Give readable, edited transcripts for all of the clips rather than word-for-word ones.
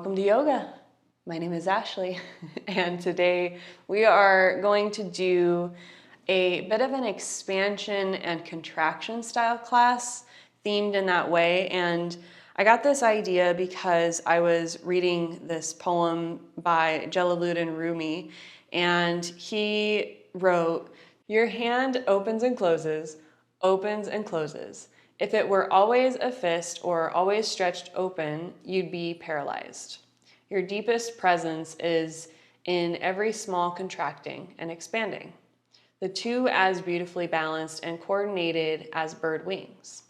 Welcome to yoga. My name is Ashley, and today we are going to do a bit of an expansion and contraction style class themed in that way. And I got this idea because I was reading this poem by Jalaluddin Rumi, and he wrote, "Your hand opens and closes, opens and closes. If it were always a fist or always stretched open, you'd be paralyzed. Your deepest presence is in every small contracting and expanding, the two as beautifully balanced and coordinated as bird wings."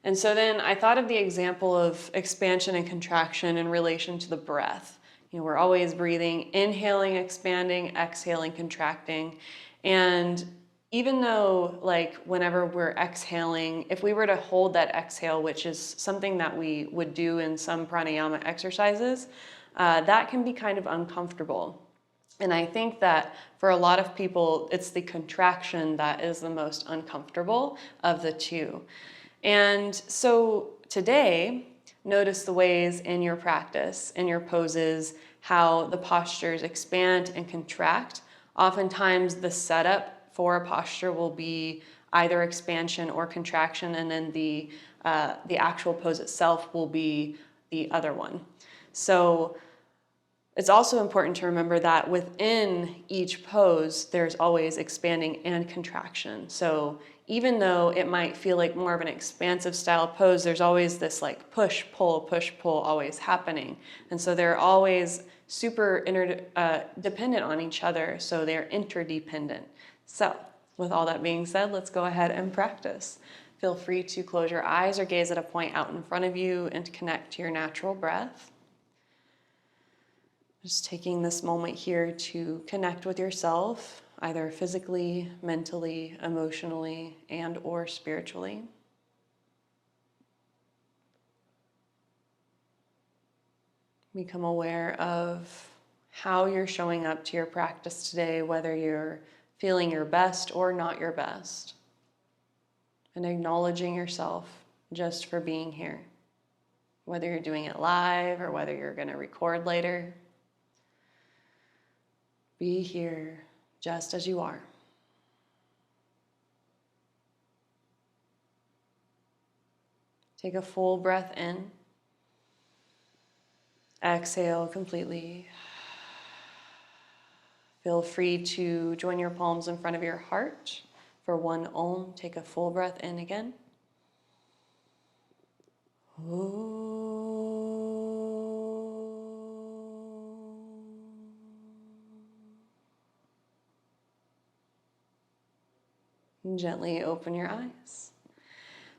And so then I thought of the example of expansion and contraction in relation to the breath. We're always breathing, inhaling, expanding, exhaling, contracting. And even though, whenever we're exhaling, if we were to hold that exhale, which is something that we would do in some pranayama exercises, that can be kind of uncomfortable. And I think that for a lot of people, it's the contraction that is the most uncomfortable of the two. And so today, notice the ways in your practice, in your poses, how the postures expand and contract. Oftentimes the setup for a posture will be either expansion or contraction, and then the actual pose itself will be the other one. So it's also important to remember that within each pose, there's always expanding and contraction. So even though it might feel like more of an expansive style pose, there's always this push, pull always happening. And so they're always super dependent on each other, so they're interdependent. So with all that being said, let's go ahead and practice. Feel free to close your eyes or gaze at a point out in front of you and connect to your natural breath. Just taking this moment here to connect with yourself, either physically, mentally, emotionally, and or spiritually. Become aware of how you're showing up to your practice today, whether you're feeling your best or not your best, and acknowledging yourself just for being here, whether you're doing it live or whether you're going to record later. Be here just as you are. Take a full breath in. Exhale completely. Feel free to join your palms in front of your heart for one Om. Take a full breath in again. And gently open your eyes.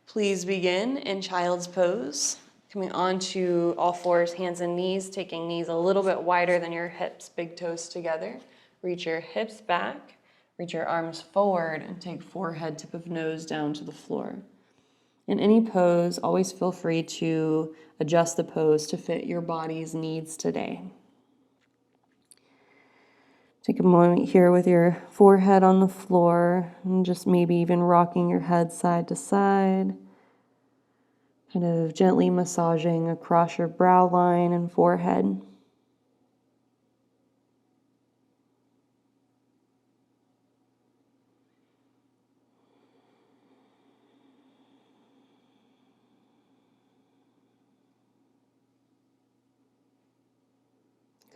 Please begin in child's pose. Coming onto all fours, hands and knees, taking knees a little bit wider than your hips, big toes together. Reach your hips back, reach your arms forward, and take forehead, tip of nose down to the floor. In any pose, always feel free to adjust the pose to fit your body's needs today. Take a moment here with your forehead on the floor, and just maybe even rocking your head side to side. Kind of gently massaging across your brow line and forehead.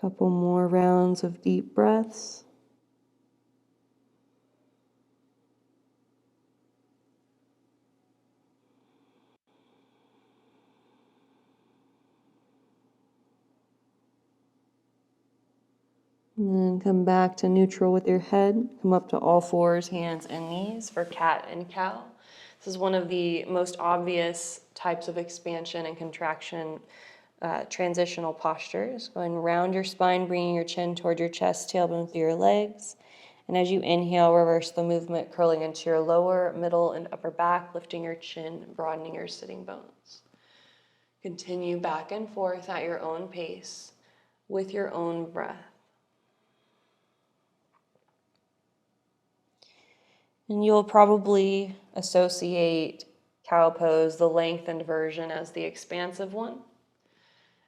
Couple more rounds of deep breaths. And then come back to neutral with your head. Come up to all fours, hands and knees for cat and cow. This is one of the most obvious types of expansion and contraction transitional postures. Going around your spine, bringing your chin toward your chest, tailbone through your legs. And as you inhale, reverse the movement, curling into your lower, middle, and upper back, lifting your chin, broadening your sitting bones. Continue back and forth at your own pace with your own breath. And you'll probably associate cow pose, the lengthened version, as the expansive one.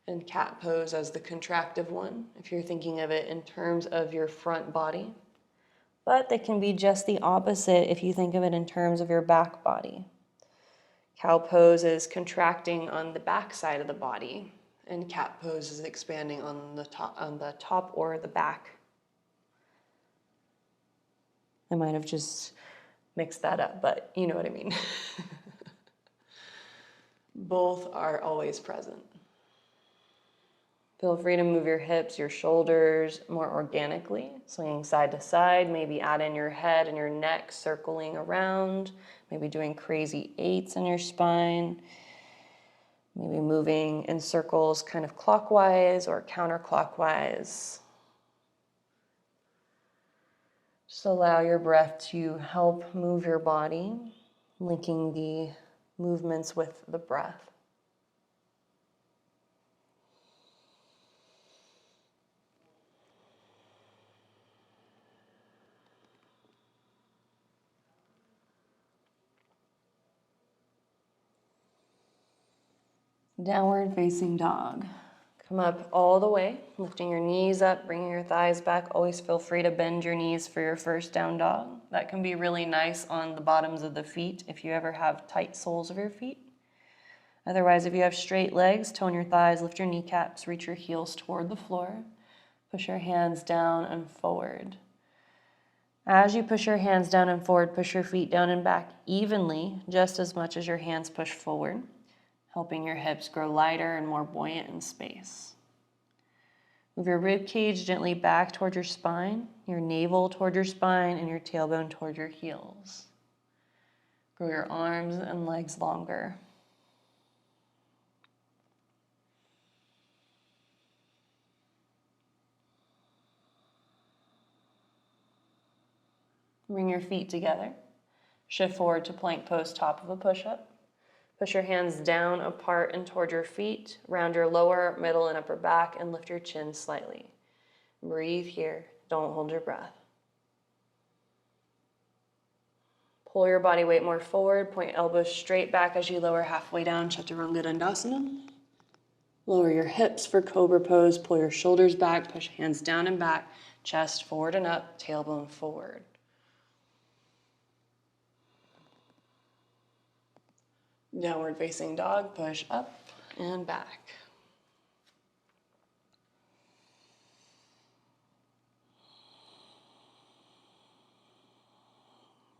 And cat pose as the contractive one, if you're thinking of it in terms of your front body. But they can be just the opposite if you think of it in terms of your back body. Cow pose is contracting on the back side of the body, and cat pose is expanding on the top or the back. I might have just mixed that up, but you know what I mean. Both are always present. Feel free to move your hips, your shoulders more organically, swinging side to side. Maybe add in your head and your neck circling around. Maybe doing crazy eights in your spine. Maybe moving in circles kind of clockwise or counterclockwise. Just allow your breath to help move your body, linking the movements with the breath. Downward facing dog. Come up all the way, lifting your knees up, bringing your thighs back. Always feel free to bend your knees for your first down dog. That can be really nice on the bottoms of the feet if you ever have tight soles of your feet. Otherwise, if you have straight legs, tone your thighs, lift your kneecaps, reach your heels toward the floor. Push your hands down and forward. As you push your hands down and forward, push your feet down and back evenly, just as much as your hands push forward, helping your hips grow lighter and more buoyant in space. Move your rib cage gently back toward your spine, your navel toward your spine, and your tailbone toward your heels. Grow your arms and legs longer. Bring your feet together. Shift forward to plank pose, top of a push-up. Push your hands down, apart, and toward your feet. Round your lower, middle, and upper back, and lift your chin slightly. Breathe here. Don't hold your breath. Pull your body weight more forward. Point elbows straight back as you lower halfway down, Chaturanga Dandasana. Lower your hips for Cobra pose. Pull your shoulders back. Push hands down and back. Chest forward and up. Tailbone forward. Downward facing dog, push up and back.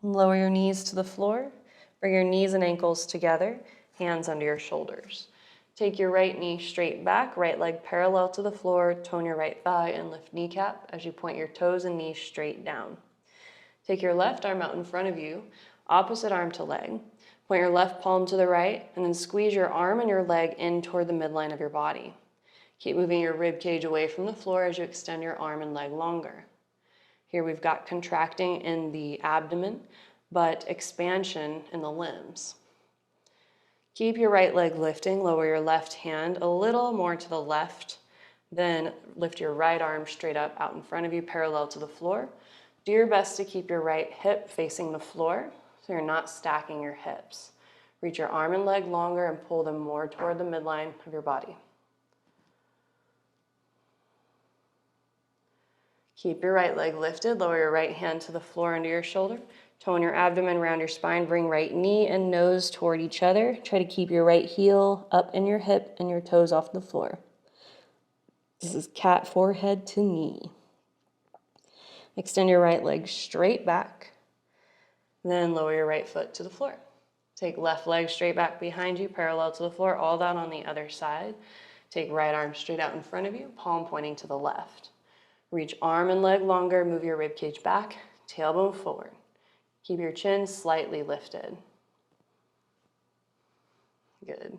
Lower your knees to the floor. Bring your knees and ankles together, hands under your shoulders. Take your right knee straight back, right leg parallel to the floor, tone your right thigh and lift kneecap as you point your toes and knees straight down. Take your left arm out in front of you, opposite arm to leg. Point your left palm to the right, and then squeeze your arm and your leg in toward the midline of your body. Keep moving your rib cage away from the floor as you extend your arm and leg longer. Here we've got contracting in the abdomen, but expansion in the limbs. Keep your right leg lifting, lower your left hand a little more to the left, then lift your right arm straight up out in front of you, parallel to the floor. Do your best to keep your right hip facing the floor, so you're not stacking your hips. Reach your arm and leg longer and pull them more toward the midline of your body. Keep your right leg lifted, lower your right hand to the floor under your shoulder. Tone your abdomen around your spine, bring right knee and nose toward each other. Try to keep your right heel up in your hip and your toes off the floor. This is cat forehead to knee. Extend your right leg straight back. Then lower your right foot to the floor. Take left leg straight back behind you, parallel to the floor, all that on the other side. Take right arm straight out in front of you, palm pointing to the left. Reach arm and leg longer, move your rib cage back, tailbone forward. Keep your chin slightly lifted. Good.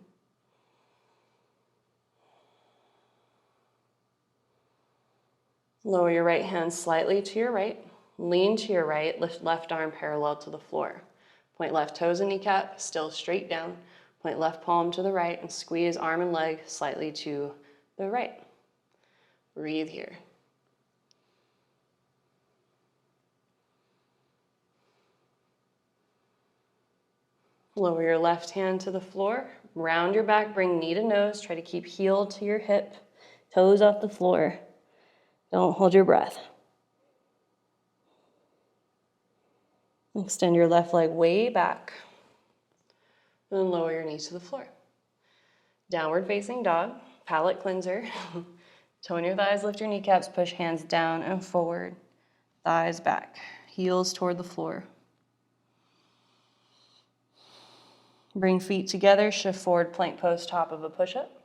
Lower your right hand slightly to your right. Lean to your right, lift left arm parallel to the floor. Point left toes and kneecap, still straight down. Point left palm to the right and squeeze arm and leg slightly to the right. Breathe here. Lower your left hand to the floor, round your back, bring knee to nose, try to keep heel to your hip, toes off the floor. Don't hold your breath. Extend your left leg way back. And lower your knees to the floor. Downward facing dog, palate cleanser. Tone your thighs, lift your kneecaps, push hands down and forward. Thighs back, heels toward the floor. Bring feet together, shift forward, plank pose, top of a push-up.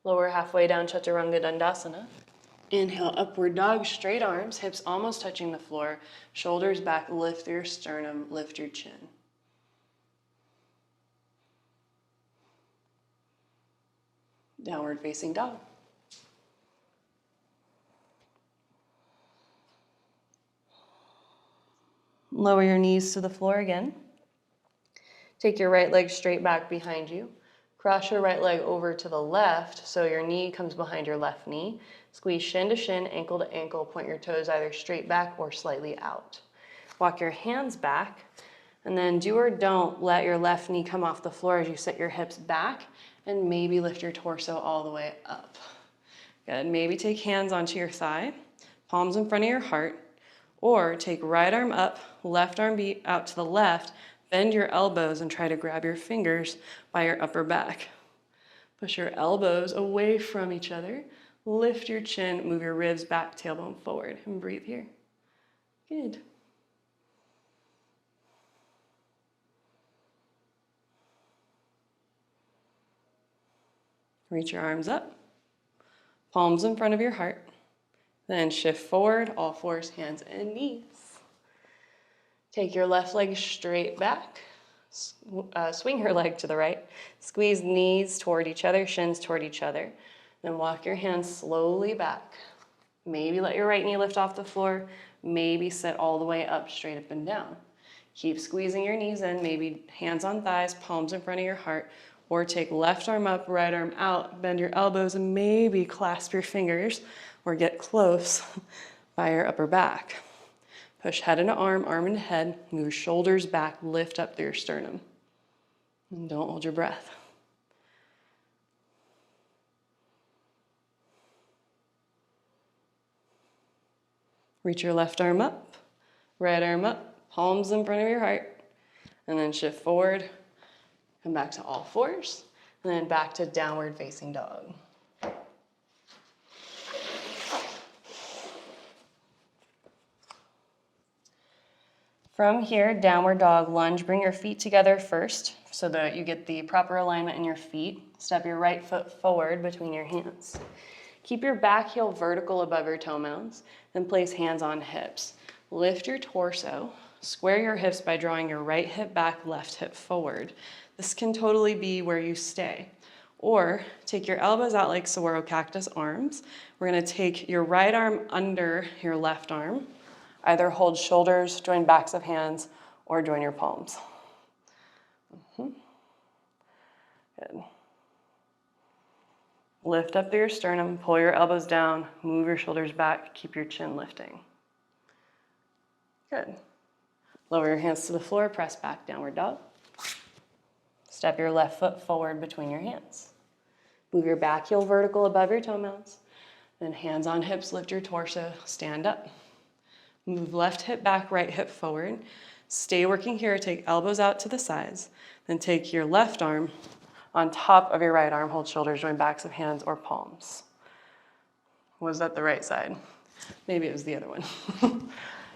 Lower halfway down, Chaturanga Dandasana. Inhale, upward dog, straight arms, hips almost touching the floor, shoulders back, lift your sternum, lift your chin. Downward facing dog. Lower your knees to the floor again. Take your right leg straight back behind you. Cross your right leg over to the left so your knee comes behind your left knee. Squeeze shin to shin, ankle to ankle. Point your toes either straight back or slightly out. Walk your hands back, and then do or don't let your left knee come off the floor as you set your hips back and maybe lift your torso all the way up. Good. Maybe take hands onto your thigh, palms in front of your heart, or take right arm up, left arm out to the left, bend your elbows and try to grab your fingers by your upper back. Push your elbows away from each other, lift your chin, move your ribs back, tailbone forward, and breathe here. Good. Reach your arms up, palms in front of your heart. Then shift forward, all fours, hands and knees. Take your left leg straight back. Swing your leg to the right. Squeeze knees toward each other, shins toward each other. Then walk your hands slowly back. Maybe let your right knee lift off the floor. Maybe sit all the way up, straight up and down. Keep squeezing your knees in, maybe hands on thighs, palms in front of your heart. Or take left arm up, right arm out, bend your elbows and maybe clasp your fingers or get close by your upper back. Push head into arm, arm into head, move your shoulders back, lift up through your sternum. And don't hold your breath. Reach your left arm up, right arm up, palms in front of your heart, and then shift forward, come back to all fours, and then back to downward facing dog. From here, downward dog lunge. Bring your feet together first so that you get the proper alignment in your feet. Step your right foot forward between your hands. Keep your back heel vertical above your toe mounds, then place hands on hips. Lift your torso. Square your hips by drawing your right hip back, left hip forward. This can totally be where you stay. Or take your elbows out like saguaro cactus arms. We're gonna take your right arm under your left arm. Either hold shoulders, join backs of hands, or join your palms. Good. Lift up through your sternum, pull your elbows down, move your shoulders back, keep your chin lifting. Good. Lower your hands to the floor, press back, downward dog. Step your left foot forward between your hands. Move your back heel vertical above your toe mounds. Then hands on hips, lift your torso, stand up. Move left hip back, right hip forward. Stay working here, take elbows out to the sides. Then take your left arm on top of your right arm, hold shoulders, join backs of hands or palms. Was that the right side? Maybe it was the other one.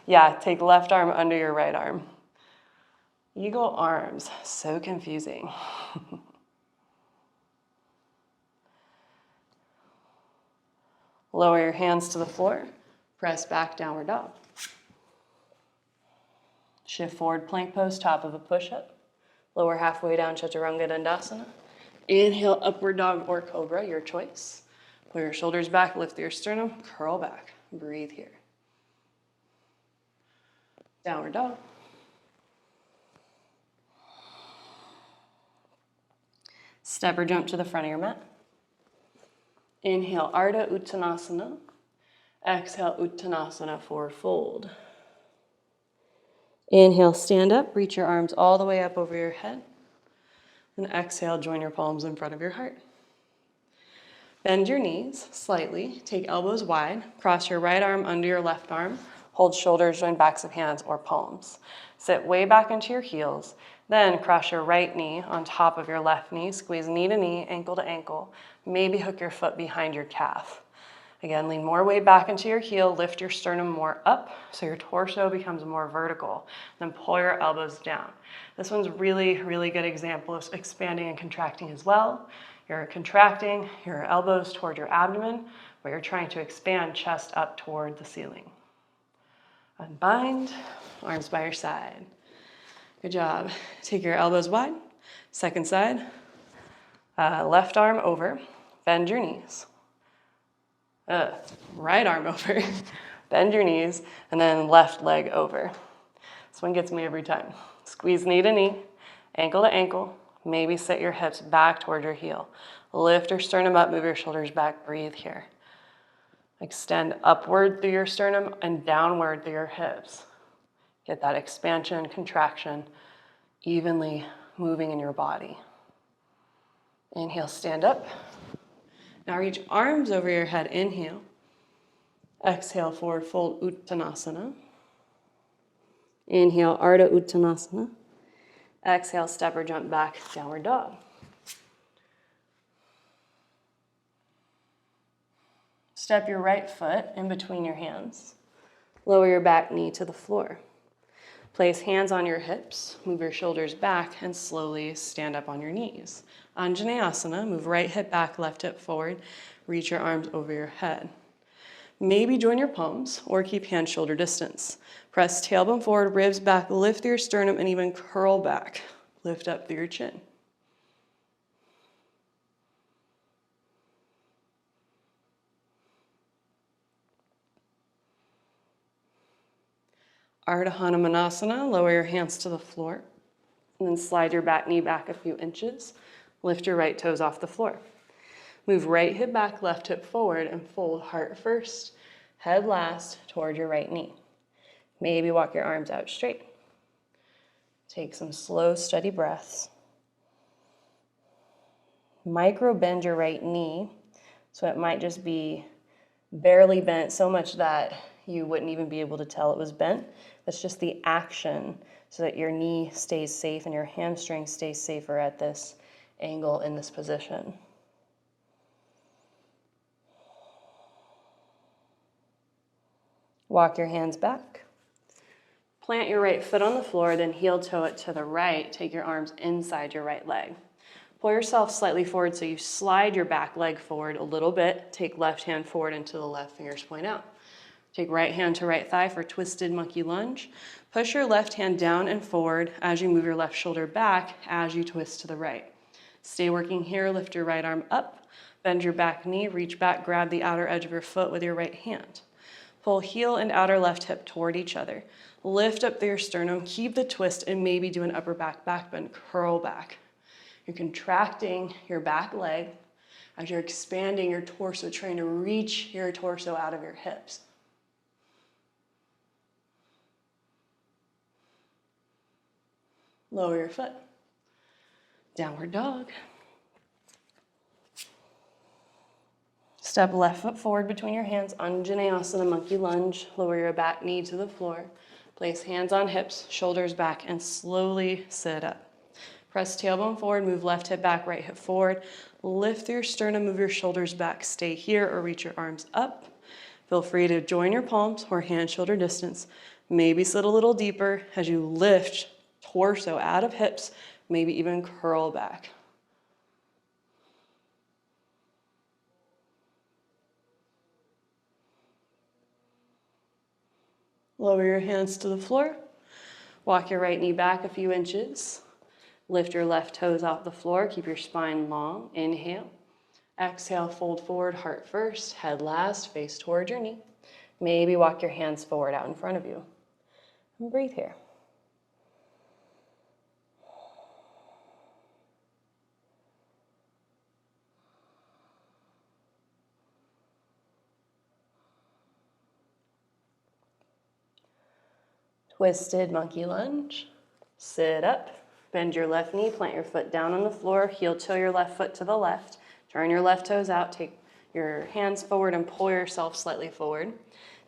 Yeah, take left arm under your right arm. Eagle arms, so confusing. Lower your hands to the floor, press back, downward dog. Shift forward, plank pose, top of a push-up. Lower halfway down, Chaturanga Dandasana. Inhale, upward dog or cobra, your choice. Pull your shoulders back, lift your sternum, curl back. Breathe here. Downward dog. Step or jump to the front of your mat. Inhale, Ardha Uttanasana. Exhale, Uttanasana, forward fold. Inhale, stand up, reach your arms all the way up over your head. And exhale, join your palms in front of your heart. Bend your knees slightly, take elbows wide, cross your right arm under your left arm, hold shoulders, join backs of hands or palms. Sit way back into your heels, then cross your right knee on top of your left knee, squeeze knee to knee, ankle to ankle, maybe hook your foot behind your calf. Again, lean more weight back into your heel, lift your sternum more up so your torso becomes more vertical. Then pull your elbows down. This one's really, really good example of expanding and contracting as well. You're contracting your elbows toward your abdomen, but you're trying to expand chest up toward the ceiling. Unbind, arms by your side. Good job. Take your elbows wide. Second side. Left arm over. Bend your knees. Right arm over. Bend your knees. And then left leg over. This one gets me every time. Squeeze knee to knee, ankle to ankle. Maybe sit your hips back toward your heel. Lift your sternum up, move your shoulders back, breathe here. Extend upward through your sternum and downward through your hips. Get that expansion, contraction, evenly moving in your body. Inhale, stand up. Now reach arms over your head, inhale. Exhale, forward fold, Uttanasana. Inhale, Ardha Uttanasana. Exhale, step or jump back, downward dog. Step your right foot in between your hands. Lower your back knee to the floor. Place hands on your hips, move your shoulders back, and slowly stand up on your knees. Anjaneyasana, move right hip back, left hip forward. Reach your arms over your head. Maybe join your palms or keep hands shoulder distance. Press tailbone forward, ribs back, lift your sternum, and even curl back. Lift up through your chin. Ardha Hanumanasana, lower your hands to the floor, and then slide your back knee back a few inches. Lift your right toes off the floor. Move right hip back, left hip forward, and fold heart first, head last toward your right knee. Maybe walk your arms out straight. Take some slow, steady breaths. Micro bend your right knee, so it might just be barely bent, so much that you wouldn't even be able to tell it was bent. That's just the action so that your knee stays safe and your hamstring stays safer at this angle in this position. Walk your hands back. Plant your right foot on the floor, then heel toe it to the right. Take your arms inside your right leg. Pull yourself slightly forward so you slide your back leg forward a little bit. Take left hand forward until the left fingers point out. Take right hand to right thigh for twisted monkey lunge. Push your left hand down and forward as you move your left shoulder back as you twist to the right. Stay working here. Lift your right arm up. Bend your back knee. Reach back. Grab the outer edge of your foot with your right hand. Pull heel and outer left hip toward each other. Lift up through your sternum. Keep the twist and maybe do an upper back bend. Curl back. You're contracting your back leg as you're expanding your torso, trying to reach your torso out of your hips. Lower your foot. Downward dog. Step left foot forward between your hands, Anjaneyasana, monkey lunge. Lower your back knee to the floor. Place hands on hips, shoulders back, and slowly sit up. Press tailbone forward, move left hip back, right hip forward. Lift your sternum, move your shoulders back. Stay here or reach your arms up. Feel free to join your palms or hand shoulder distance. Maybe sit a little deeper as you lift torso out of hips, maybe even curl back. Lower your hands to the floor. Walk your right knee back a few inches. Lift your left toes off the floor. Keep your spine long. Inhale. Exhale, fold forward, heart first, head last, face toward your knee. Maybe walk your hands forward out in front of you. And breathe here. Twisted monkey lunge. Sit up, Bend your left knee, plant your foot down on the floor, heel toe your left foot to the left, turn your left toes out, take your hands forward and pull yourself slightly forward.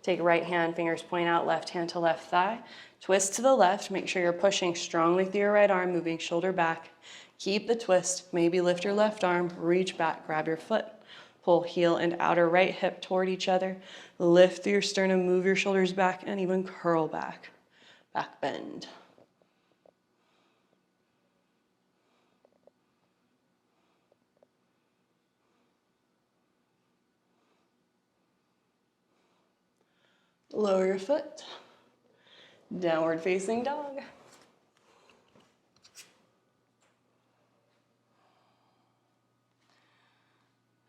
Take right hand, fingers point out, left hand to left thigh. Twist to the left, make sure you're pushing strongly through your right arm, moving shoulder back. Keep the twist, maybe lift your left arm, reach back, grab your foot. Pull heel and outer right hip toward each other. Lift through your sternum, move your shoulders back, and even curl back. Back bend. Lower your foot. Downward facing dog.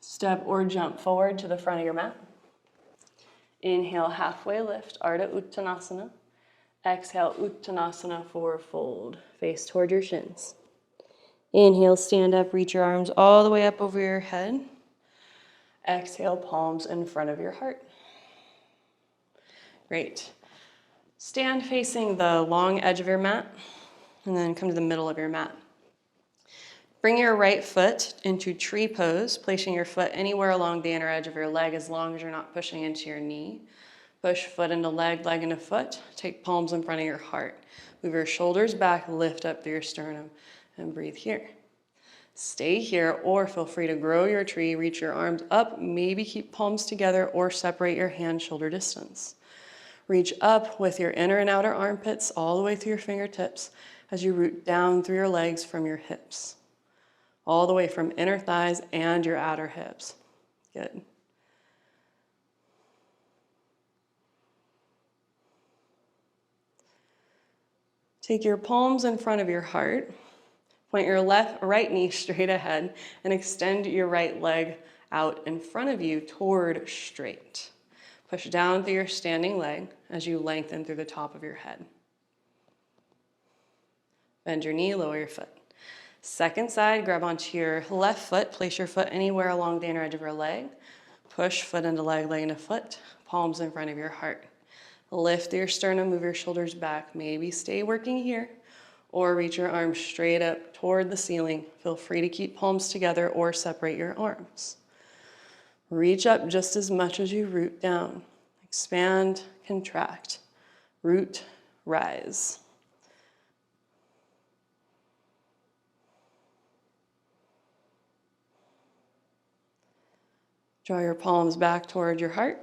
Step or jump forward to the front of your mat. Inhale, halfway lift, Ardha Uttanasana. Exhale, Uttanasana, forward fold. Face toward your shins. Inhale, stand up, reach your arms all the way up over your head. Exhale, palms in front of your heart. Great. Stand facing the long edge of your mat, and then come to the middle of your mat. Bring your right foot into tree pose, placing your foot anywhere along the inner edge of your leg as long as you're not pushing into your knee. Push foot into leg, leg into foot. Take palms in front of your heart. Move your shoulders back, lift up through your sternum, and breathe here. Stay here, or feel free to grow your tree, reach your arms up, maybe keep palms together, or separate your hands shoulder distance. Reach up with your inner and outer armpits all the way through your fingertips as you root down through your legs from your hips. All the way from inner thighs and your outer hips. Good. Take your palms in front of your heart. Point your right knee straight ahead and extend your right leg out in front of you toward straight. Push down through your standing leg as you lengthen through the top of your head. Bend your knee, lower your foot. Second side, grab onto your left foot. Place your foot anywhere along the inner edge of your leg. Push foot into leg, leg into foot. Palms in front of your heart. Lift your sternum, move your shoulders back. Maybe stay working here, or reach your arms straight up toward the ceiling. Feel free to keep palms together or separate your arms. Reach up just as much as you root down. Expand, contract. Root, rise. Draw your palms back toward your heart.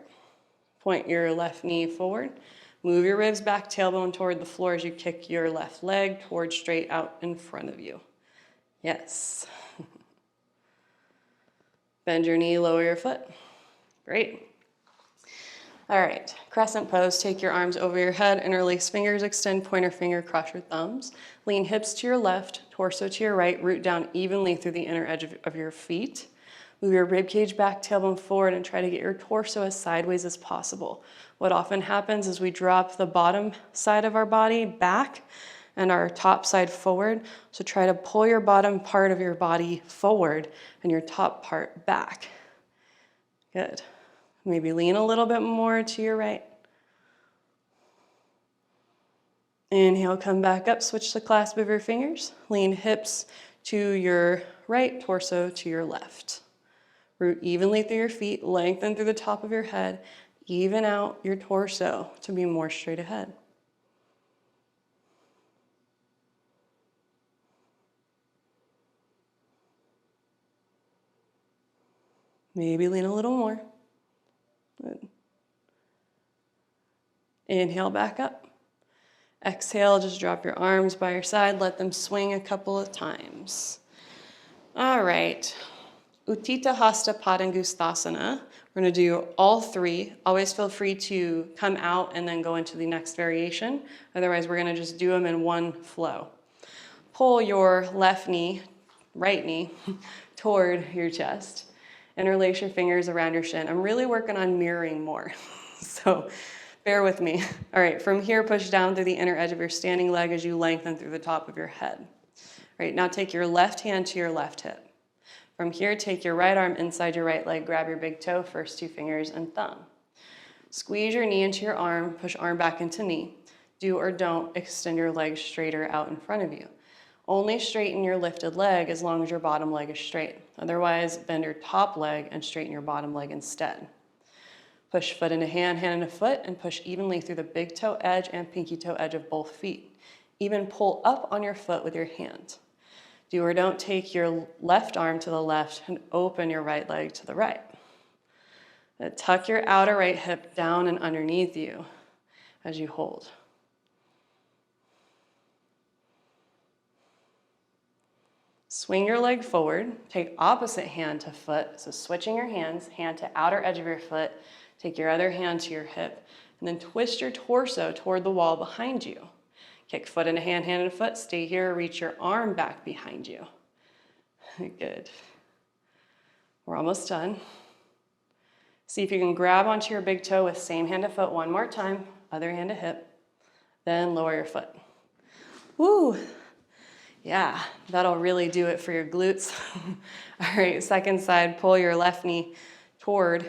Point your left knee forward. Move your ribs back, tailbone toward the floor as you kick your left leg toward straight out in front of you. Yes. Bend your knee, lower your foot. Great. All right, crescent pose. Take your arms over your head, interlace fingers, extend pointer finger, cross your thumbs. Lean hips to your left, torso to your right, root down evenly through the inner edge of your feet. Move your rib cage back, tailbone forward, and try to get your torso as sideways as possible. What often happens is we drop the bottom side of our body back and our top side forward. So try to pull your bottom part of your body forward and your top part back. Good. Maybe lean a little bit more to your right. Inhale, come back up, switch the clasp of your fingers. Lean hips to your right, torso to your left. Root evenly through your feet, lengthen through the top of your head, even out your torso to be more straight ahead. Maybe lean a little more. Good. Inhale back up. Exhale, just drop your arms by your side, let them swing a couple of times. All right. Utthita Hasta Padangusthasana. We're going to do all three. Always feel free to come out and then go into the next variation. Otherwise, we're going to just do them in one flow. Pull your left knee, right knee, toward your chest. Interlace your fingers around your shin. I'm really working on mirroring more, so bear with me. All right, from here, push down through the inner edge of your standing leg as you lengthen through the top of your head. All right, now take your left hand to your left hip. From here, take your right arm inside your right leg, grab your big toe, first two fingers and thumb. Squeeze your knee into your arm, push arm back into knee. Do or don't extend your legs straighter out in front of you. Only straighten your lifted leg as long as your bottom leg is straight. Otherwise, bend your top leg and straighten your bottom leg instead. Push foot into hand, hand into foot, and push evenly through the big toe edge and pinky toe edge of both feet. Even pull up on your foot with your hand. Do or don't take your left arm to the left and open your right leg to the right. Tuck your outer right hip down and underneath you as you hold. Swing your leg forward, take opposite hand to foot, so switching your hands, hand to outer edge of your foot, take your other hand to your hip, and then twist your torso toward the wall behind you. Kick foot into hand, hand into foot, stay here, reach your arm back behind you. Good. We're almost done. See if you can grab onto your big toe with same hand to foot one more time, other hand to hip, then lower your foot. Woo! Yeah, that'll really do it for your glutes. All right, second side, pull your left knee toward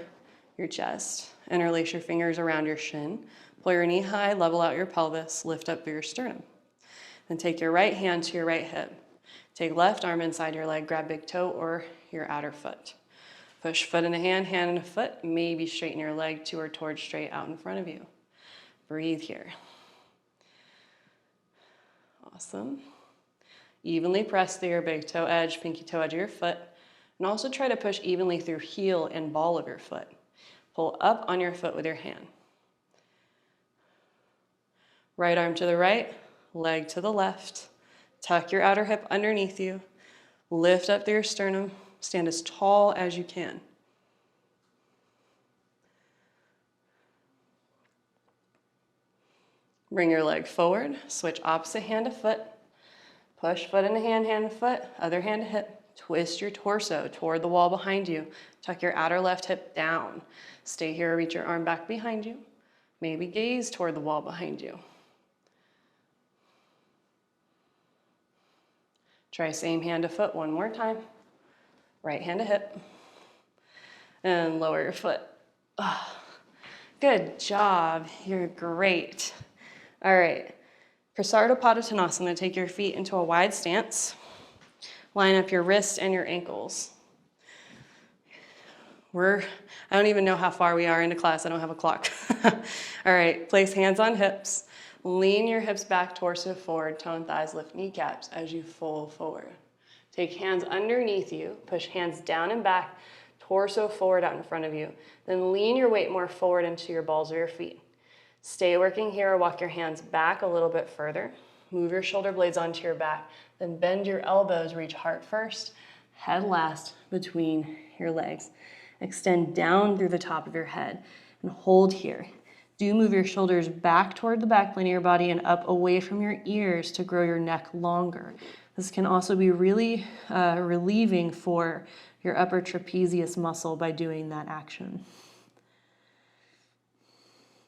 your chest. Interlace your fingers around your shin. Pull your knee high, level out your pelvis, lift up through your sternum. Then take your right hand to your right hip. Take left arm inside your leg, grab big toe or your outer foot. Push foot into hand, hand into foot. Maybe straighten your leg to or towards straight out in front of you. Breathe here. Awesome. Evenly press through your big toe edge, pinky toe edge of your foot, and also try to push evenly through heel and ball of your foot. Pull up on your foot with your hand. Right arm to the right, leg to the left. Tuck your outer hip underneath you. Lift up through your sternum. Stand as tall as you can. Bring your leg forward, switch opposite hand to foot. Push foot into hand, hand to foot, other hand to hip. Twist your torso toward the wall behind you. Tuck your outer left hip down. Stay here, reach your arm back behind you. Maybe gaze toward the wall behind you. Try same hand to foot one more time. Right hand to hip. And lower your foot. Oh, good job. You're great. All right. For Padottanasana, take your feet into a wide stance. Line up your wrists and your ankles. I don't even know how far we are into class. I don't have a clock. All right, place hands on hips. Lean your hips back, torso forward, tone thighs, lift kneecaps as you fold forward. Take hands underneath you. Push hands down and back, torso forward out in front of you. Then lean your weight more forward into your balls of your feet. Stay working here or walk your hands back a little bit further. Move your shoulder blades onto your back. Then bend your elbows, reach heart first, head last between your legs. Extend down through the top of your head and hold here. Do move your shoulders back toward the back plane of your body and up away from your ears to grow your neck longer. This can also be really relieving for your upper trapezius muscle by doing that action.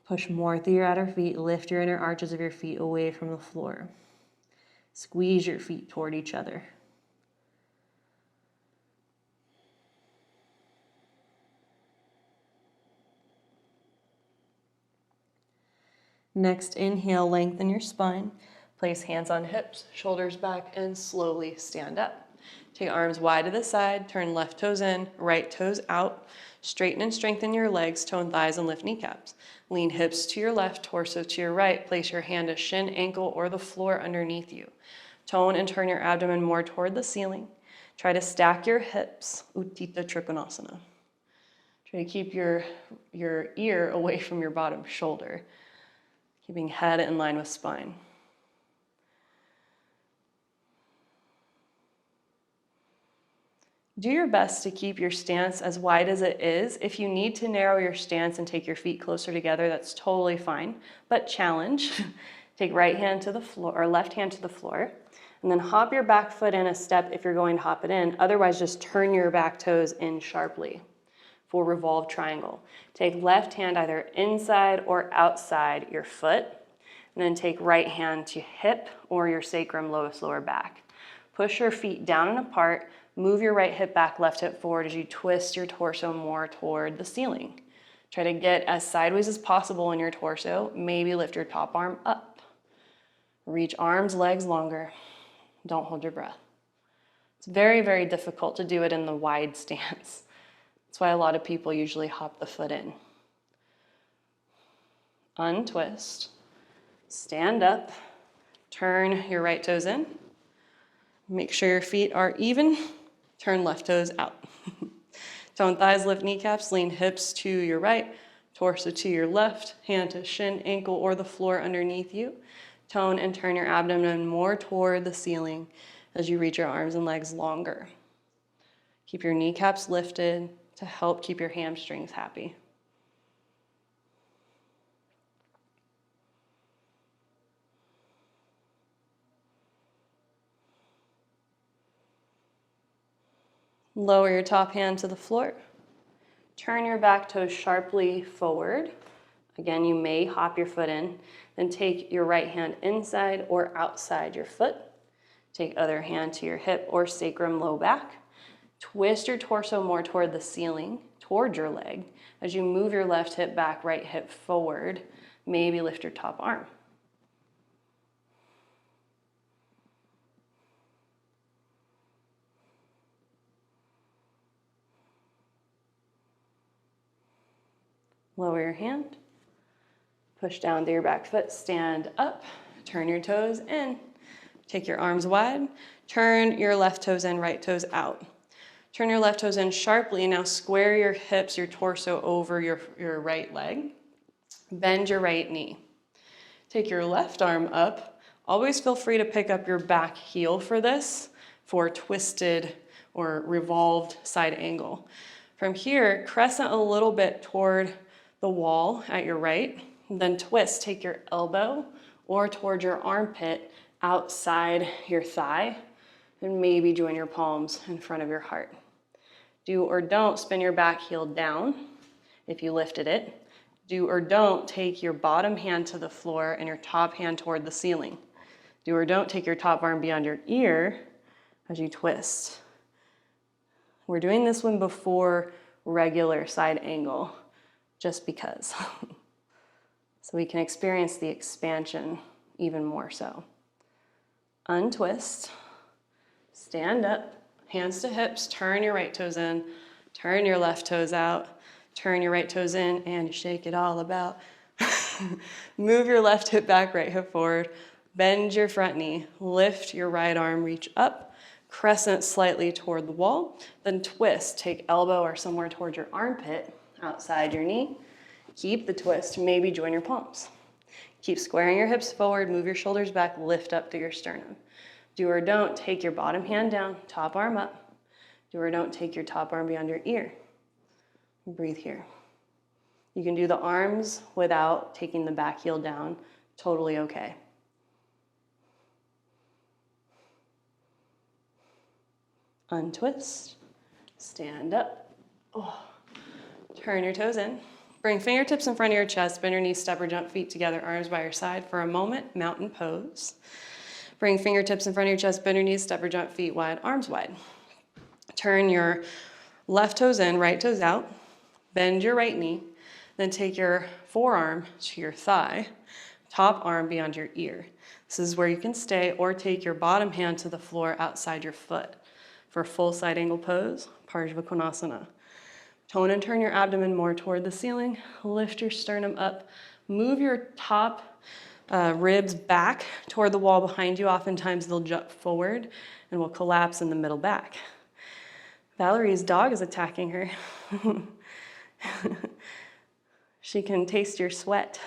Push more through your outer feet. Lift your inner arches of your feet away from the floor. Squeeze your feet toward each other. Next, inhale, lengthen your spine. Place hands on hips, shoulders back, and slowly stand up. Take arms wide to the side, turn left toes in, right toes out. Straighten and strengthen your legs, tone thighs, and lift kneecaps. Lean hips to your left, torso to your right. Place your hand to shin, ankle, or the floor underneath you. Tone and turn your abdomen more toward the ceiling. Try to stack your hips, Utthita Trikonasana. Try to keep your ear away from your bottom shoulder, keeping head in line with spine. Do your best to keep your stance as wide as it is. If you need to narrow your stance and take your feet closer together, that's totally fine, but challenge. Take right hand to the floor or left hand to the floor, and then hop your back foot in a step if you're going to hop it in. Otherwise, just turn your back toes in sharply for revolved triangle. Take left hand either inside or outside your foot, and then take right hand to hip or your sacrum, lowest lower back. Push your feet down and apart. Move your right hip back, left hip forward as you twist your torso more toward the ceiling. Try to get as sideways as possible in your torso. Maybe lift your top arm up. Reach arms, legs longer. Don't hold your breath. It's very, very difficult to do it in the wide stance. That's why a lot of people usually hop the foot in. Untwist, stand up, turn your right toes in. Make sure your feet are even, turn left toes out. Tone thighs, lift kneecaps, lean hips to your right, torso to your left, hand to shin, ankle, or the floor underneath you. Tone and turn your abdomen more toward the ceiling as you reach your arms and legs longer. Keep your kneecaps lifted to help keep your hamstrings happy. Lower your top hand to the floor. Turn your back toes sharply forward. Again, you may hop your foot in. Then take your right hand inside or outside your foot. Take other hand to your hip or sacrum, low back. Twist your torso more toward the ceiling, toward your leg. As you move your left hip back, right hip forward, maybe lift your top arm. Lower your hand, push down to your back foot, stand up, turn your toes in, take your arms wide, turn your left toes in, right toes out. Turn your left toes in sharply, now square your hips, your torso over your right leg, bend your right knee. Take your left arm up, always feel free to pick up your back heel for this, for twisted or revolved side angle. From here, crescent a little bit toward the wall at your right, then twist, take your elbow or toward your armpit outside your thigh, and maybe join your palms in front of your heart. Do or don't spin your back heel down if you lifted it. Do or don't take your bottom hand to the floor and your top hand toward the ceiling. Do or don't take your top arm beyond your ear as you twist. We're doing this one before regular side angle, just because. So we can experience the expansion even more so. Untwist, stand up, hands to hips, turn your right toes in, turn your left toes out, turn your right toes in, and shake it all about. Move your left hip back, right hip forward, bend your front knee, lift your right arm, reach up, crescent slightly toward the wall, then twist, take elbow or somewhere toward your armpit, outside your knee. Keep the twist, maybe join your palms. Keep squaring your hips forward, move your shoulders back, lift up to your sternum. Do or don't, take your bottom hand down, top arm up. Do or don't, take your top arm beyond your ear. Breathe here. You can do the arms without taking the back heel down, totally okay. Untwist, stand up. Oh. Turn your toes in. Bring fingertips in front of your chest, bend your knees, step or jump feet together, arms by your side for a moment, mountain pose. Bring fingertips in front of your chest, bend your knees, step or jump feet wide, arms wide. Turn your left toes in, right toes out, bend your right knee, then take your forearm to your thigh, top arm beyond your ear. This is where you can stay or take your bottom hand to the floor outside your foot for full side angle pose, Parsvakonasana. Tone and turn your abdomen more toward the ceiling. Lift your sternum up. Move your top ribs back toward the wall behind you. Oftentimes they'll jump forward and will collapse in the middle back. Valerie's dog is attacking her. She can taste your sweat.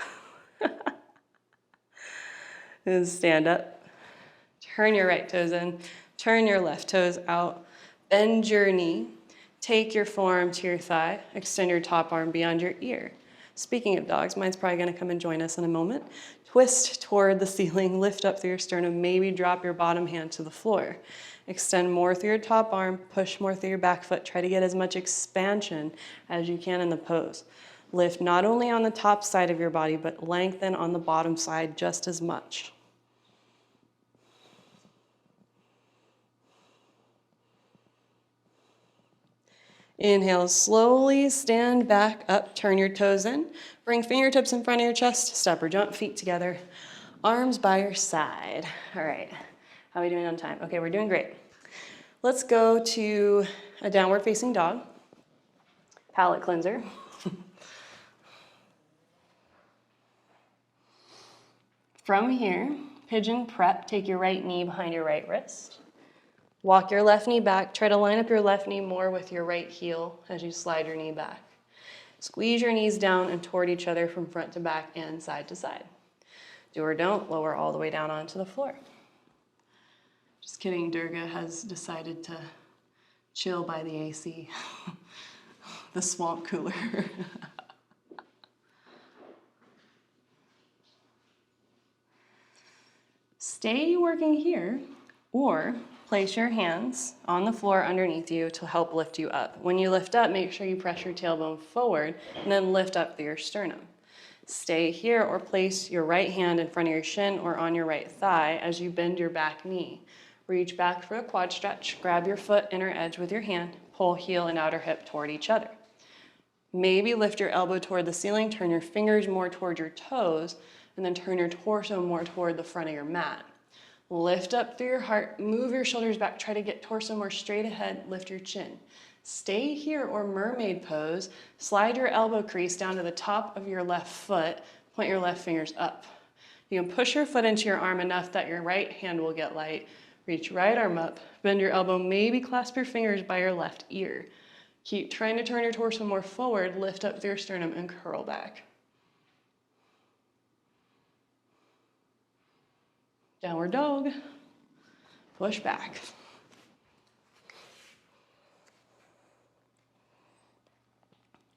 And stand up. Turn your right toes in. Turn your left toes out. Bend your knee. Take your forearm to your thigh, extend your top arm beyond your ear. Speaking of dogs, mine's probably gonna come and join us in a moment. Twist toward the ceiling, lift up through your sternum, maybe drop your bottom hand to the floor. Extend more through your top arm, push more through your back foot. Try to get as much expansion as you can in the pose. Lift not only on the top side of your body, but lengthen on the bottom side just as much. Inhale, slowly stand back up, turn your toes in. Bring fingertips in front of your chest, step or jump, feet together, arms by your side. All right, How are we doing on time? Okay, we're doing great. Let's go to a downward facing dog. Palate cleanser. From here, pigeon prep, take your right knee behind your right wrist. Walk your left knee back. Try to line up your left knee more with your right heel as you slide your knee back. Squeeze your knees down and toward each other from front to back and side to side. Do or don't, lower all the way down onto the floor. Just kidding, Durga has decided to chill by the AC, the swamp cooler. Stay working here, or place your hands on the floor underneath you to help lift you up. When you lift up, make sure you press your tailbone forward and then lift up through your sternum. Stay here or place your right hand in front of your shin or on your right thigh as you bend your back knee. Reach back for a quad stretch. Grab your foot inner edge with your hand. Pull heel and outer hip toward each other. Maybe lift your elbow toward the ceiling. Turn your fingers more toward your toes and then turn your torso more toward the front of your mat. Lift up through your heart. Move your shoulders back. Try to get torso more straight ahead. Lift your chin. Stay here or mermaid pose. Slide your elbow crease down to the top of your left foot. Point your left fingers up. You can push your foot into your arm enough that your right hand will get light. Reach right arm up, bend your elbow, maybe clasp your fingers by your left ear. Keep trying to turn your torso more forward, lift up through your sternum and curl back. Downward dog, push back.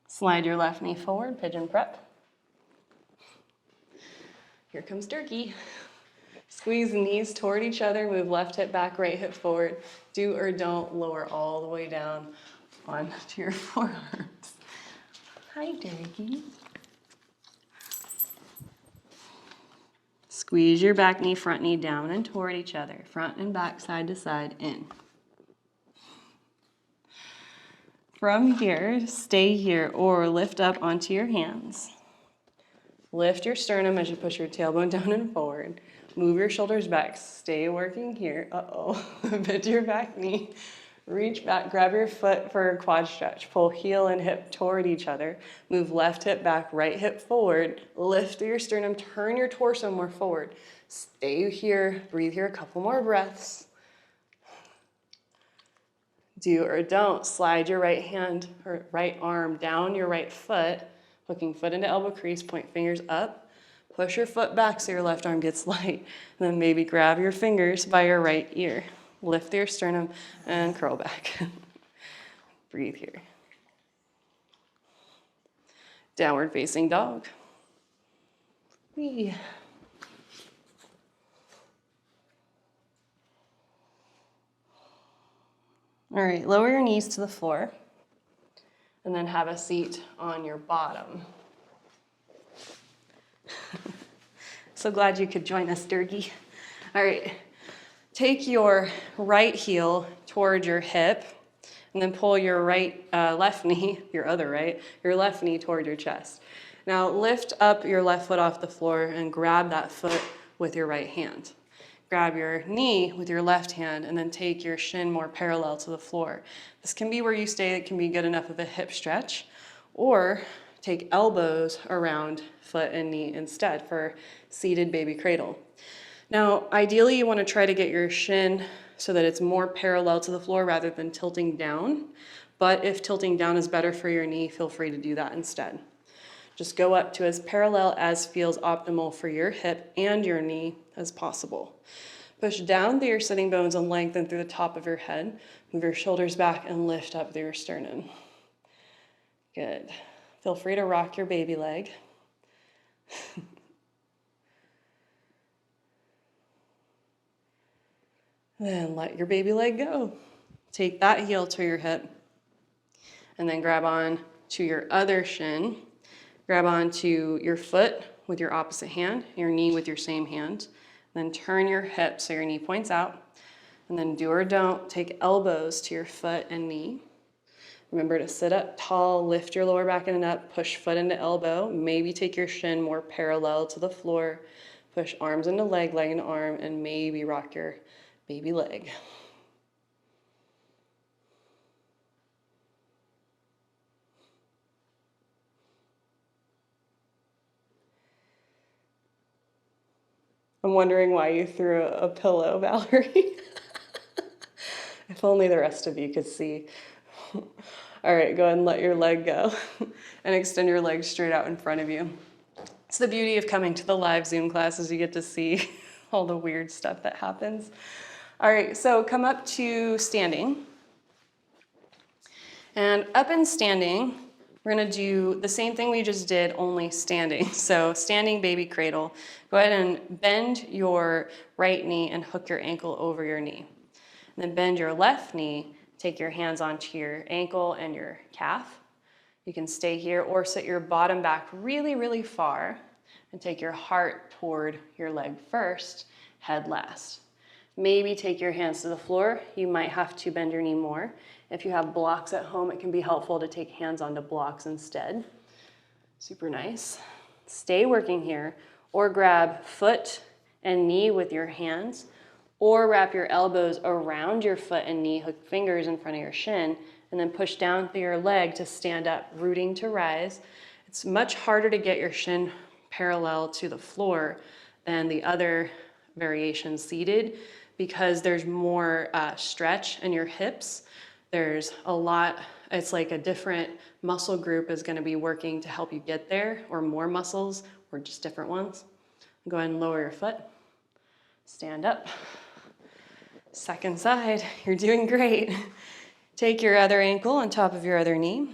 Slide your left knee forward, pigeon prep. Here comes turkey. Squeeze the knees toward each other, move left hip back, right hip forward. Do or don't, lower all the way down onto your forearms. Hi, turkey. Squeeze your back knee, front knee down and toward each other. Front and back, side to side, in. From here, stay here or lift up onto your hands. Lift your sternum as you push your tailbone down and forward. Move your shoulders back. Stay working here. Bend your back knee. Reach back. Grab your foot for a quad stretch. Pull heel and hip toward each other. Move left hip back, right hip forward. Lift through your sternum. Turn your torso more forward. Stay here. Breathe here a couple more breaths. Do or don't. Slide your right hand or right arm down your right foot. Hooking foot into elbow crease. Point fingers up. Push your foot back so your left arm gets light. And then maybe grab your fingers by your right ear. Lift your sternum and curl back. Breathe here. Downward facing dog. Whee. All right, lower your knees to the floor and then have a seat on your bottom. So glad you could join us, Durgi. All right, take your right heel toward your hip and then pull your left knee, your left knee toward your chest. Now lift up your left foot off the floor and grab that foot with your right hand. Grab your knee with your left hand and then take your shin more parallel to the floor. This can be where you stay. It can be good enough of a hip stretch, or take elbows around foot and knee instead for seated baby cradle. Now, ideally you want to try to get your shin so that it's more parallel to the floor rather than tilting down. But if tilting down is better for your knee, feel free to do that instead. Just go up to as parallel as feels optimal for your hip and your knee as possible. Push down through your sitting bones and lengthen through the top of your head. Move your shoulders back and lift up through your sternum. Good. Feel free to rock your baby leg. Then let your baby leg go. Take that heel to your hip and then grab on to your other shin. Grab onto your foot with your opposite hand, your knee with your same hand. Then turn your hip so your knee points out. And then do or don't, take elbows to your foot and knee. Remember to sit up tall, lift your lower back and up, push foot into elbow. Maybe take your shin more parallel to the floor. Push arms into leg, leg into arm, and maybe rock your baby leg. I'm wondering why you threw a pillow, Valerie. If only the rest of you could see. All right, go ahead and let your leg go and extend your legs straight out in front of you. It's the beauty of coming to the live Zoom classes. You get to see all the weird stuff that happens. All right, so come up to standing. And up and standing, we're gonna do the same thing we just did, only standing. So standing baby cradle. Go ahead and bend your right knee and hook your ankle over your knee. And then bend your left knee, take your hands onto your ankle and your calf. You can stay here or sit your bottom back really, really far and take your heart toward your leg first, head last. Maybe take your hands to the floor. You might have to bend your knee more. If you have blocks at home, it can be helpful to take hands onto blocks instead. Super nice. Stay working here, or grab foot and knee with your hands, or wrap your elbows around your foot and knee, hook fingers in front of your shin, and then push down through your leg to stand up, rooting to rise. It's much harder to get your shin parallel to the floor than the other variations seated because there's more stretch in your hips. There's a lot, it's like a different muscle group is gonna be working to help you get there, or more muscles, or just different ones. Go ahead and lower your foot, stand up. Second side, you're doing great. Take your other ankle on top of your other knee,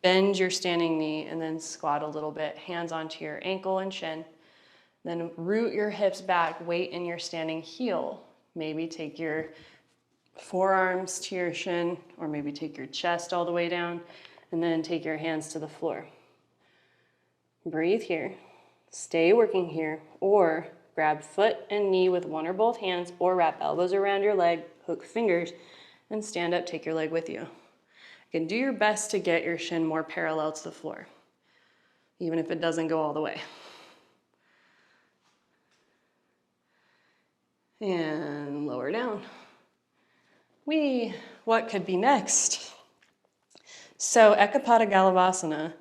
bend your standing knee, and then squat a little bit, hands onto your ankle and shin. Then root your hips back, weight in your standing heel. Maybe take your forearms to your shin, or maybe take your chest all the way down, and then take your hands to the floor. Breathe here, stay working here, or grab foot and knee with one or both hands, or wrap elbows around your leg, hook fingers, and stand up, take your leg with you. You can do your best to get your shin more parallel to the floor, even if it doesn't go all the way. And lower down. What could be next? So Ekapada Galavasana,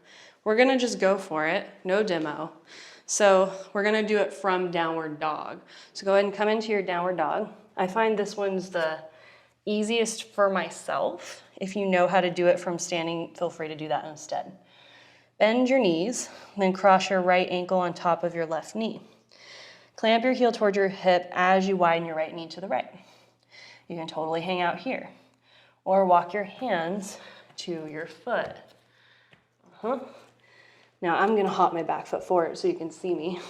we're gonna just go for it, no demo. So we're gonna do it from downward dog. So go ahead and come into your downward dog. I find this one's the easiest for myself. If you know how to do it from standing, feel free to do that instead. Bend your knees, then cross your right ankle on top of your left knee. Clamp your heel toward your hip as you widen your right knee to the right. You can totally hang out here, or walk your hands to your foot. Now I'm gonna hop my back foot forward so you can see me.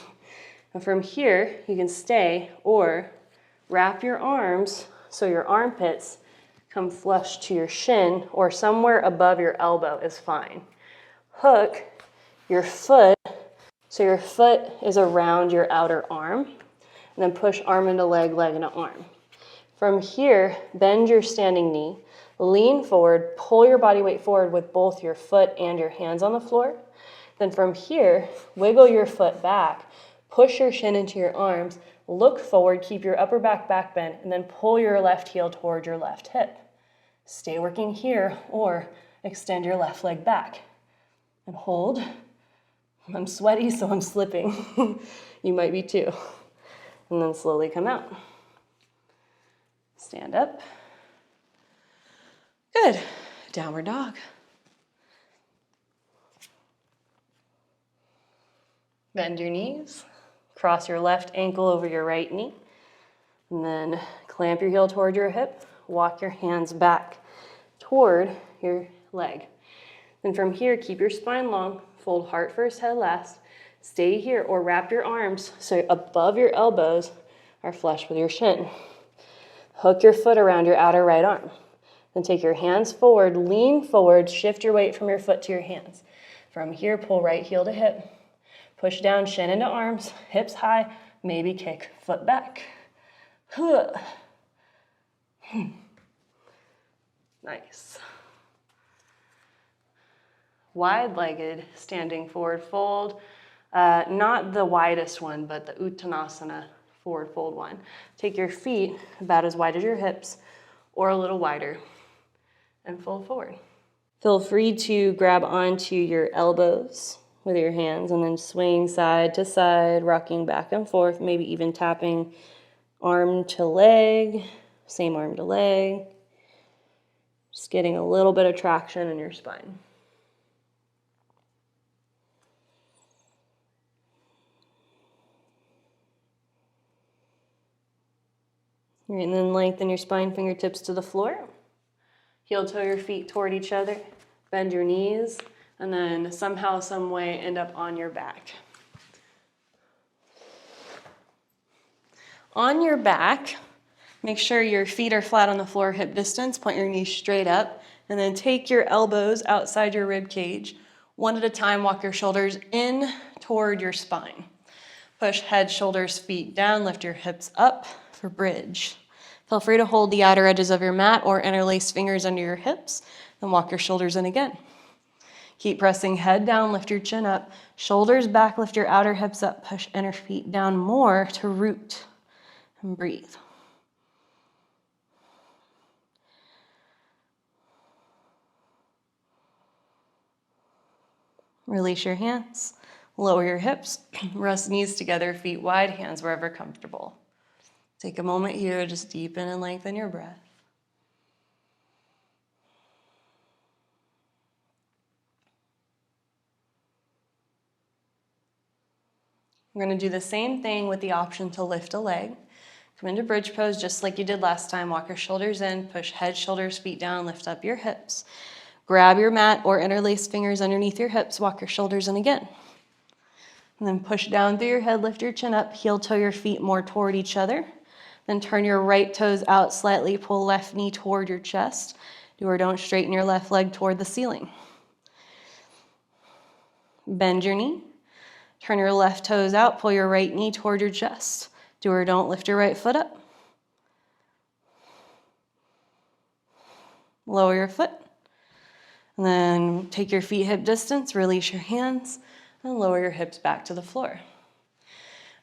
And from here, you can stay or wrap your arms so your armpits come flush to your shin, or somewhere above your elbow is fine. Hook your foot so your foot is around your outer arm, and then push arm into leg, leg into arm. From here, bend your standing knee, lean forward, pull your body weight forward with both your foot and your hands on the floor. Then from here, wiggle your foot back, push your shin into your arms, look forward, keep your upper back bent, and then pull your left heel toward your left hip. Stay working here, or extend your left leg back and hold. I'm sweaty, so I'm slipping. You might be too. And then slowly come out. Stand up. Good. Downward dog. Bend your knees. Cross your left ankle over your right knee. And then clamp your heel toward your hip. Walk your hands back toward your leg. Then from here, keep your spine long. Fold heart first, head last. Stay here, or wrap your arms so above your elbows are flush with your shin. Hook your foot around your outer right arm. Then take your hands forward, lean forward, shift your weight from your foot to your hands. From here, pull right heel to hip. Push down, shin into arms, hips high, maybe kick foot back. Nice. Wide-legged, standing forward fold. Not the widest one, but the Uttanasana forward fold one. Take your feet about as wide as your hips or a little wider and fold forward. Feel free to grab onto your elbows with your hands and then swing side to side, rocking back and forth, maybe even tapping arm to leg, same arm to leg. Just getting a little bit of traction in your spine. All right, and then lengthen your spine, fingertips to the floor. Heel toe your feet toward each other. Bend your knees, and then somehow, some way, end up on your back. On your back, make sure your feet are flat on the floor, hip distance. Point your knees straight up, and then take your elbows outside your rib cage. One at a time, walk your shoulders in toward your spine. Push head, shoulders, feet down, lift your hips up for bridge. Feel free to hold the outer edges of your mat or interlace fingers under your hips, then walk your shoulders in again. Keep pressing head down, lift your chin up, shoulders back, lift your outer hips up, push inner feet down more to root and breathe. Release your hands, lower your hips, rest knees together, feet wide, hands wherever comfortable. Take a moment here, just deepen and lengthen your breath. We're going to do the same thing with the option to lift a leg. Come into bridge pose just like you did last time. Walk your shoulders in, push head, shoulders, feet down, lift up your hips. Grab your mat or interlace fingers underneath your hips, walk your shoulders in again. And then push down through your head, lift your chin up, heel toe your feet more toward each other. Then turn your right toes out slightly, pull left knee toward your chest. Do or don't straighten your left leg toward the ceiling. Bend your knee. Turn your left toes out, pull your right knee toward your chest. Do or don't lift your right foot up. Lower your foot. And then take your feet hip distance, release your hands, and lower your hips back to the floor.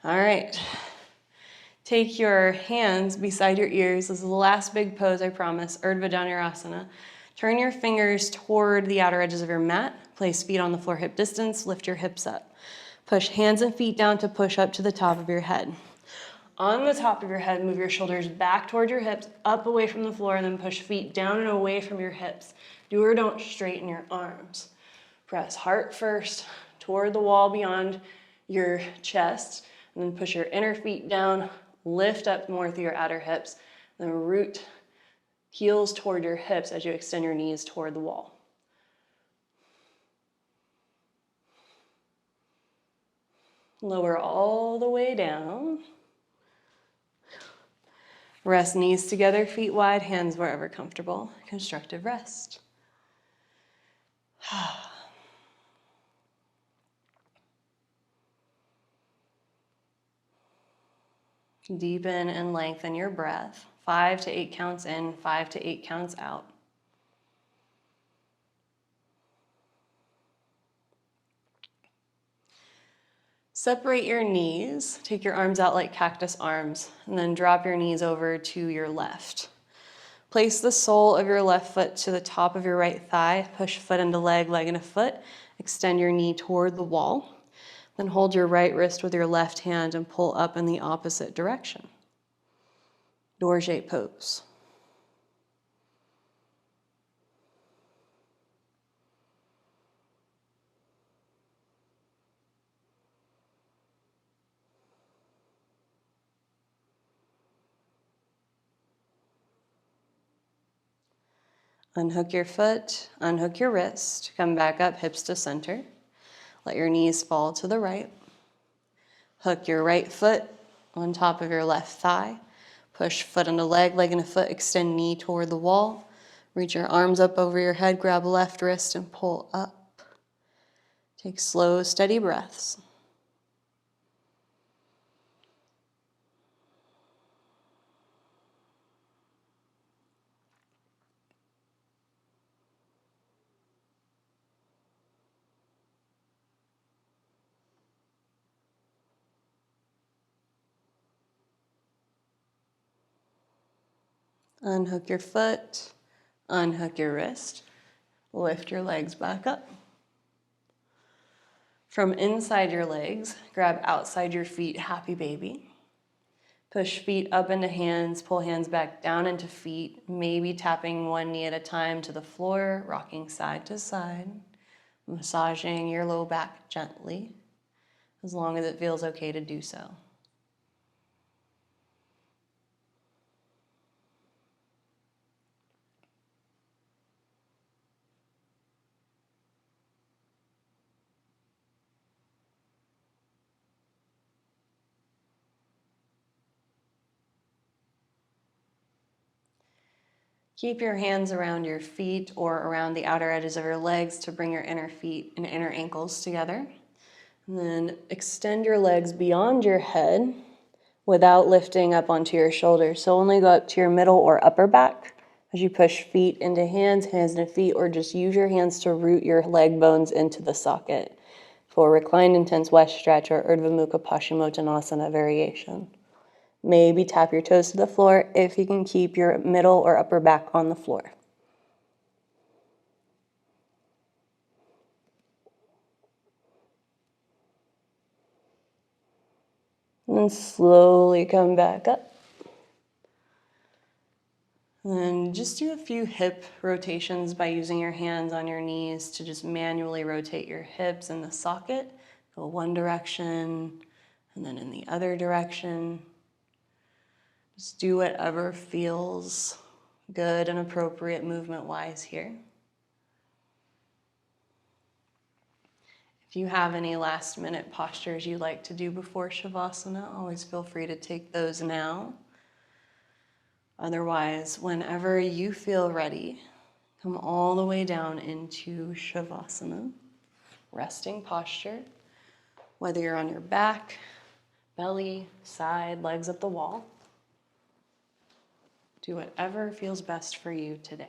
All right. Take your hands beside your ears. This is the last big pose, I promise, Urdhva Dhanurasana. Turn your fingers toward the outer edges of your mat. Place feet on the floor hip distance. Lift your hips up. Push hands and feet down to push up to the top of your head. On the top of your head, move your shoulders back toward your hips, up away from the floor, and then push feet down and away from your hips. Do or don't straighten your arms. Press heart first toward the wall beyond your chest, and then push your inner feet down, lift up more through your outer hips, then root heels toward your hips as you extend your knees toward the wall. Lower all the way down. Rest knees together, feet wide, hands wherever comfortable. Constructive rest. Deepen and lengthen your breath. 5 to 8 counts in, 5 to 8 counts out. Separate your knees. Take your arms out like cactus arms, and then drop your knees over to your left. Place the sole of your left foot to the top of your right thigh. Push foot into leg, leg into foot. Extend your knee toward the wall. Then hold your right wrist with your left hand and pull up in the opposite direction. Dorje pose. Unhook your foot, unhook your wrist, come back up, hips to center. Let your knees fall to the right. Hook your right foot on top of your left thigh. Push foot into leg, leg into foot, extend knee toward the wall. Reach your arms up over your head, grab left wrist and pull up. Take slow, steady breaths. Unhook your foot, unhook your wrist, lift your legs back up. From inside your legs, grab outside your feet, happy baby. Push feet up into hands, pull hands back down into feet, maybe tapping one knee at a time to the floor, rocking side to side, massaging your low back gently, as long as it feels okay to do so. Keep your hands around your feet or around the outer edges of your legs to bring your inner feet and inner ankles together. And then extend your legs beyond your head without lifting up onto your shoulders. So only go up to your middle or upper back as you push feet into hands, hands into feet, or just use your hands to root your leg bones into the socket for reclined intense west stretch or Urdhva Mukha Paschimottanasana variation. Maybe tap your toes to the floor if you can keep your middle or upper back on the floor. And then slowly come back up. And then just do a few hip rotations by using your hands on your knees to just manually rotate your hips in the socket. Go one direction and then in the other direction. Just do whatever feels good and appropriate movement-wise here. If you have any last-minute postures you'd like to do before Shavasana, always feel free to take those now. Otherwise, whenever you feel ready, come all the way down into Shavasana, resting posture, whether you're on your back, belly, side, legs at the wall. Do whatever feels best for you today.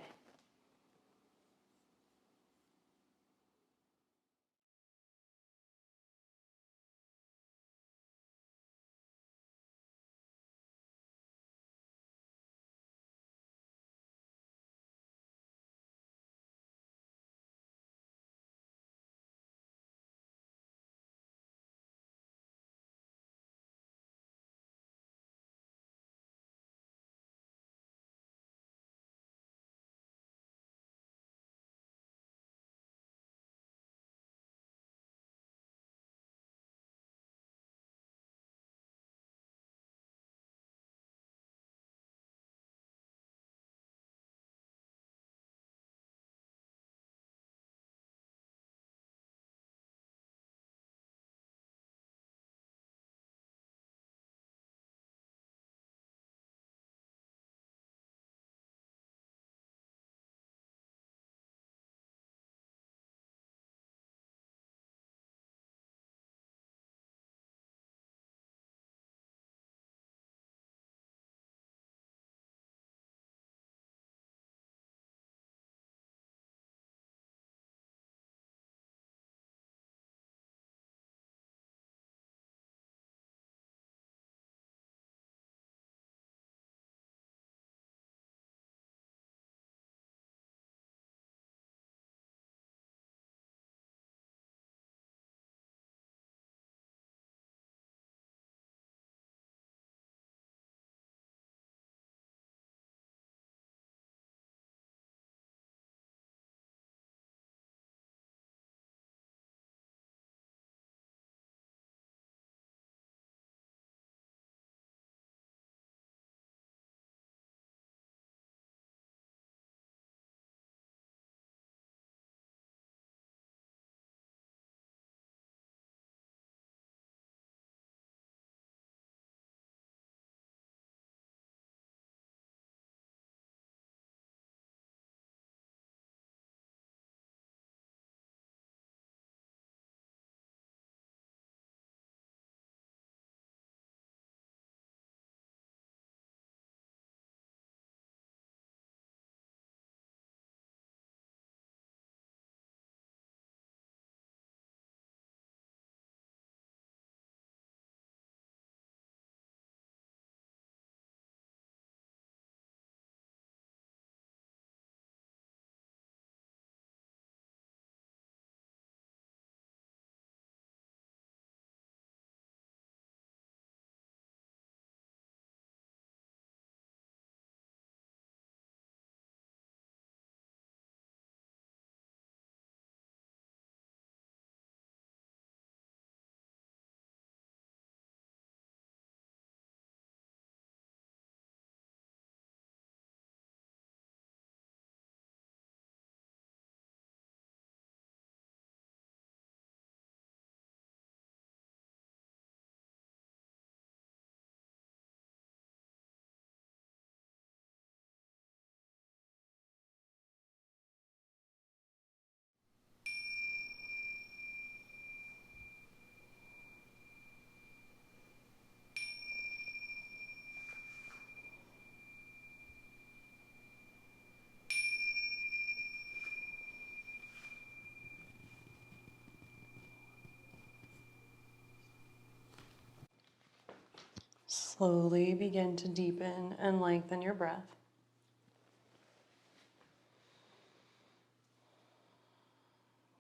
Slowly begin to deepen and lengthen your breath.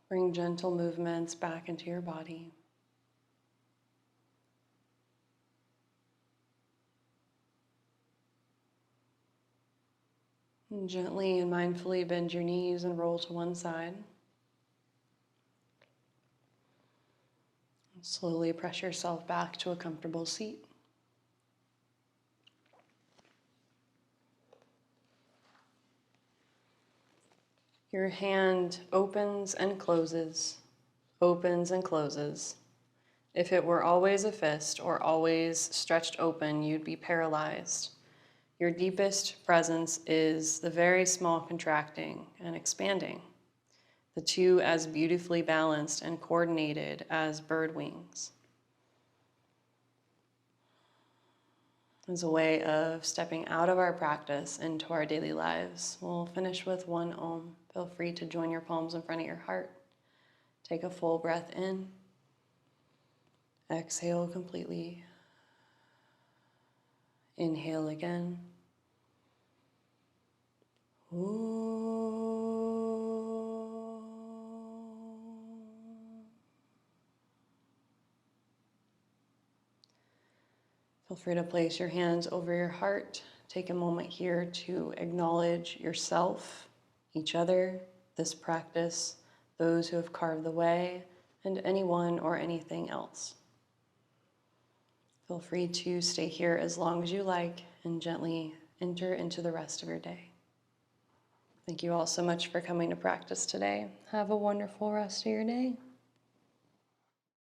Bring gentle movements back into your body. And gently and mindfully bend your knees and roll to one side. And slowly press yourself back to a comfortable seat. Your hand opens and closes, opens and closes. If it were always a fist or always stretched open, you'd be paralyzed. Your deepest presence is the very small contracting and expanding, the two as beautifully balanced and coordinated as bird wings. As a way of stepping out of our practice into our daily lives, we'll finish with one Om. Feel free to join your palms in front of your heart. Take a full breath in. Exhale completely. Inhale again. Feel free to place your hands over your heart. Take a moment here to acknowledge yourself, each other, this practice, those who have carved the way, and anyone or anything else. Feel free to stay here as long as you like and gently enter into the rest of your day. Thank you all so much for coming to practice today. Have a wonderful rest of your day.